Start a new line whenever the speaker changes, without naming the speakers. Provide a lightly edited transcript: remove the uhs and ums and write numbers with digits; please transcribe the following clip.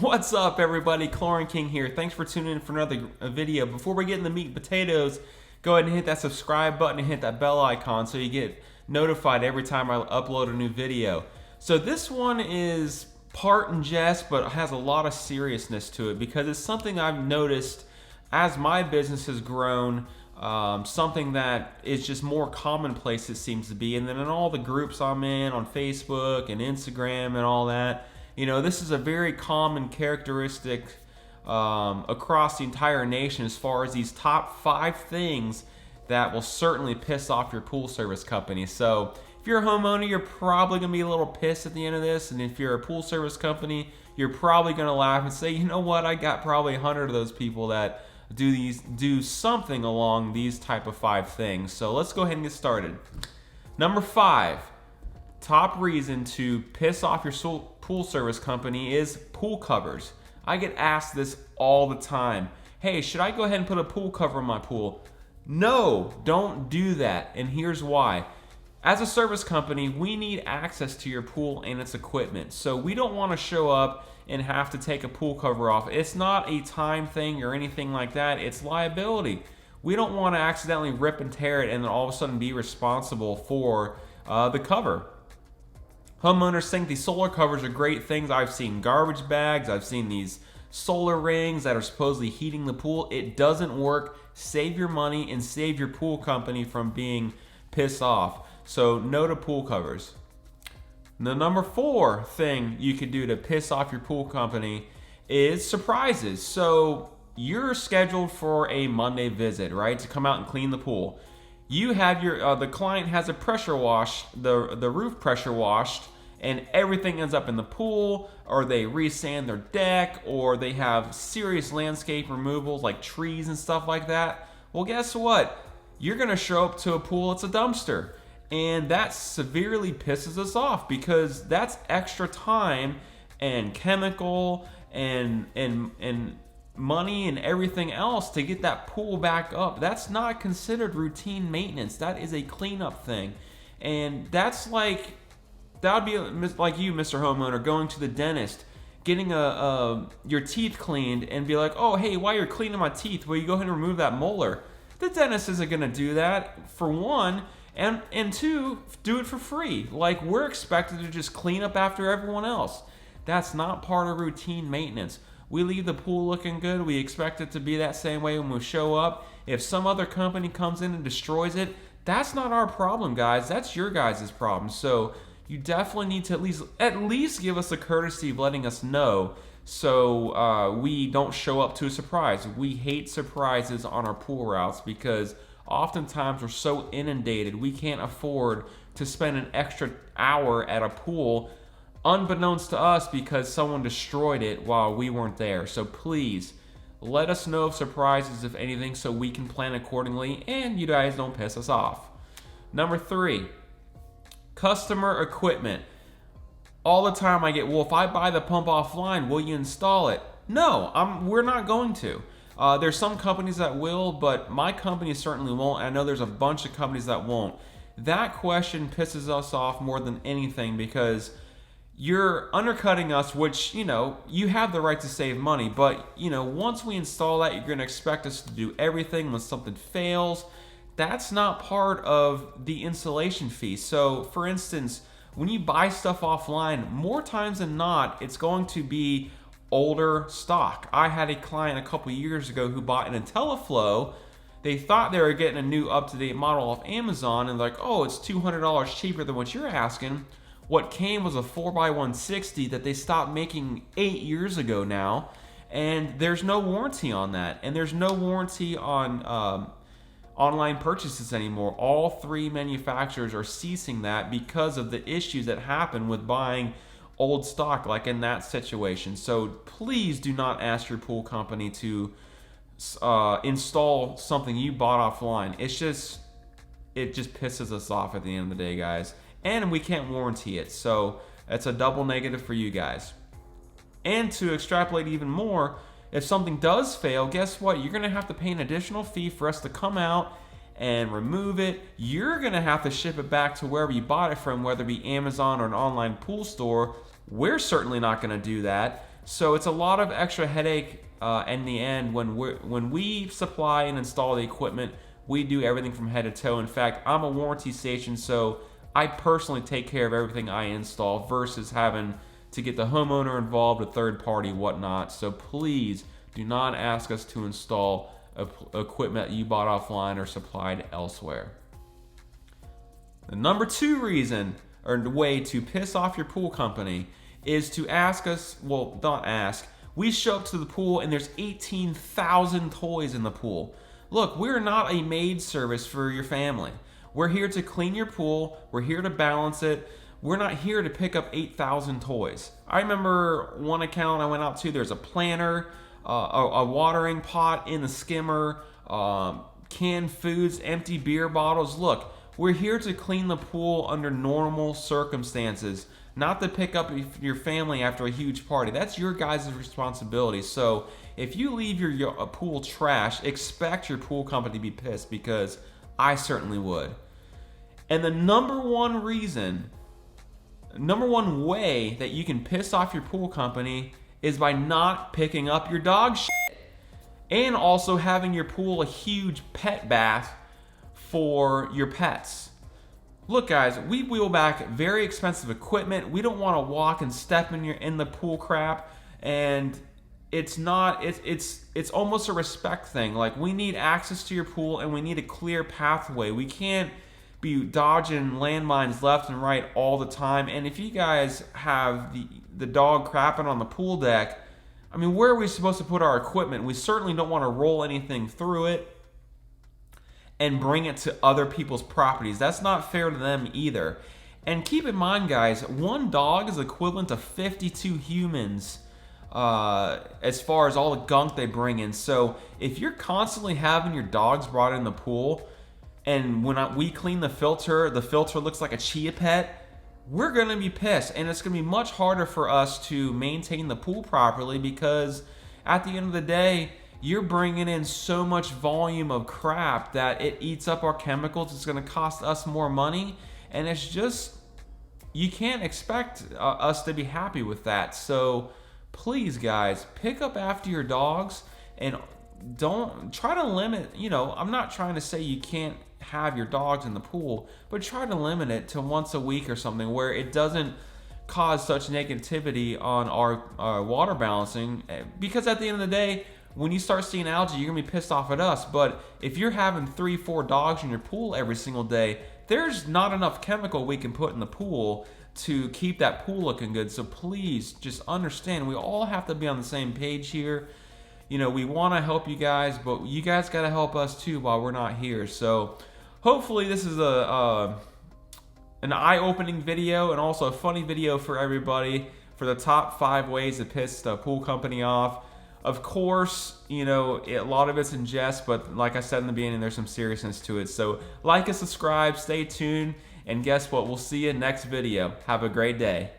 What's up, everybody? Chlorine King here. Thanks for tuning in for another video. Before we get in the meat and potatoes, go ahead and hit that subscribe button and hit that bell icon so you get notified every time I upload a new video. So this one is part in jest, but has a lot of seriousness to it because it's something I've noticed as my business has grown. Something that is just more commonplace, it seems to be. And then in all the groups I'm in on Facebook and Instagram and all that, you know, this is a very common characteristic across the entire nation as far as these top 5 things that will certainly piss off your pool service company. So if you're a homeowner, you're probably going to be a little pissed at the end of this. And if you're a pool service company, you're probably going to laugh and say, you know what, I got probably 100 of those people that do something along these type of 5 things. So let's go ahead and get started. Number 5, top reason to piss off your pool service company is pool covers. I get asked this all the time. Hey, should I go ahead and put a pool cover on my pool? No, don't do that. And here's why. As a service company, we need access to your pool and its equipment. So we don't want to show up and have to take a pool cover off. It's not a time thing or anything like that. It's liability. We don't want to accidentally rip and tear it and then all of a sudden be responsible for the cover. Homeowners think these solar covers are great things. I've seen garbage bags. I've seen these solar rings that are supposedly heating the pool. It doesn't work. Save your money and save your pool company from being pissed off. So no to pool covers. The number 4 thing you could do to piss off your pool company is surprises. So you're scheduled for a Monday visit, right, to come out and clean the pool. You have your the client has a pressure wash, the roof pressure washed, and everything ends up in the pool, or they resand their deck, or they have serious landscape removals like trees and stuff like that. Well, guess what? You're gonna show up to a pool, it's a dumpster. And that severely pisses us off because that's extra time and chemical and money and everything else to get that pool back up. That's not considered routine maintenance. That is a cleanup thing. And that's like, that would be like you, Mr. Homeowner, going to the dentist, getting your teeth cleaned and be like, oh, hey, while you're cleaning my teeth, will you go ahead and remove that molar? The dentist isn't gonna do that, for one. And 2, do it for free. Like, we're expected to just clean up after everyone else. That's not part of routine maintenance. We leave the pool looking good. We expect it to be that same way when we show up. If some other company comes in and destroys it, that's not our problem, guys. That's your guys' problem. So you definitely need to at least give us the courtesy of letting us know so we don't show up to a surprise. We hate surprises on our pool routes because oftentimes we're so inundated we can't afford to spend an extra hour at a pool unbeknownst to us because someone destroyed it while we weren't there. So please let us know of surprises, if anything, so we can plan accordingly and you guys don't piss us off. Number 3, customer equipment. All the time I get, well, if I buy the pump offline, will you install it? No, we're not going to. There's some companies that will, but my company certainly won't. I know there's a bunch of companies that won't. That question pisses us off more than anything because you're undercutting us, which, you know, you have the right to save money. But, you know, once we install that, you're going to expect us to do everything when something fails. That's not part of the installation fee. So, for instance, when you buy stuff offline, more times than not, it's going to be older stock. I had a client a couple years ago who bought an IntelliFlow. They thought they were getting a new up-to-date model off Amazon and like, oh, it's $200 cheaper than what you're asking. What came was a 4x160 that they stopped making 8 years ago now, and there's no warranty on that, and there's no warranty on online purchases anymore. All 3 manufacturers are ceasing that because of the issues that happen with buying old stock, like in that situation. So please do not ask your pool company to install something you bought offline. It just pisses us off at the end of the day, guys. And we can't warranty it, so it's a double negative for you guys. And to extrapolate even more, if something does fail, guess what? You're gonna have to pay an additional fee for us to come out and remove it. You're gonna have to ship it back to wherever you bought it from, whether it be Amazon or an online pool store. We're certainly not gonna do that. So it's a lot of extra headache in the end. When we supply and install the equipment, we do everything from head to toe. In fact, I'm a warranty station, so I personally take care of everything I install versus having to get the homeowner involved, a third party, whatnot. So please do not ask us to install equipment that you bought offline or supplied elsewhere. The number 2 reason or way to piss off your pool company is to ask us, well, not ask, we show up to the pool and there's 18,000 toys in the pool. Look, we're not a maid service for your family. We're here to clean your pool. We're here to balance it. We're not here to pick up 8,000 toys. I remember one account I went out to, there's a planter, a watering pot in the skimmer, canned foods, empty beer bottles. Look, we're here to clean the pool under normal circumstances, not to pick up your family after a huge party. That's your guys' responsibility. So if you leave your pool trash, expect your pool company to be pissed, because I certainly would. And the number one way that you can piss off your pool company is by not picking up your dog shit. And also having your pool a huge pet bath for your pets. Look guys, we wheel back very expensive equipment. We don't want to walk and step in the pool crap, and it's almost a respect thing. Like, we need access to your pool and we need a clear pathway. We can't be dodging landmines left and right all the time. And if you guys have the dog crapping on the pool deck, I mean, where are we supposed to put our equipment? We certainly don't want to roll anything through it and bring it to other people's properties. That's not fair to them either. And keep in mind, guys, one dog is equivalent to 52 humans as far as all the gunk they bring in. So if you're constantly having your dogs brought in the pool, and when we clean the filter looks like a chia pet, we're going to be pissed. And it's going to be much harder for us to maintain the pool properly, because at the end of the day, you're bringing in so much volume of crap that it eats up our chemicals. It's going to cost us more money. And it's just, you can't expect us to be happy with that. So please, guys, pick up after your dogs, and don't try to limit, I'm not trying to say you can't have your dogs in the pool, but try to limit it to once a week or something, where it doesn't cause such negativity on our water balancing. Because at the end of the day, when you start seeing algae, you're gonna be pissed off at us. But if you're having 3-4 dogs in your pool every single day, there's not enough chemical we can put in the pool to keep that pool looking good. So please just understand, we all have to be on the same page here. We want to help you guys, but you guys got to help us too while we're not here. So hopefully this is an eye-opening video, and also a funny video for everybody, for the top 5 ways to piss the pool company off. Of course, a lot of it's in jest, but like I said in the beginning, there's some seriousness to it. So like and subscribe, stay tuned, and guess what? We'll see you next video. Have a great day.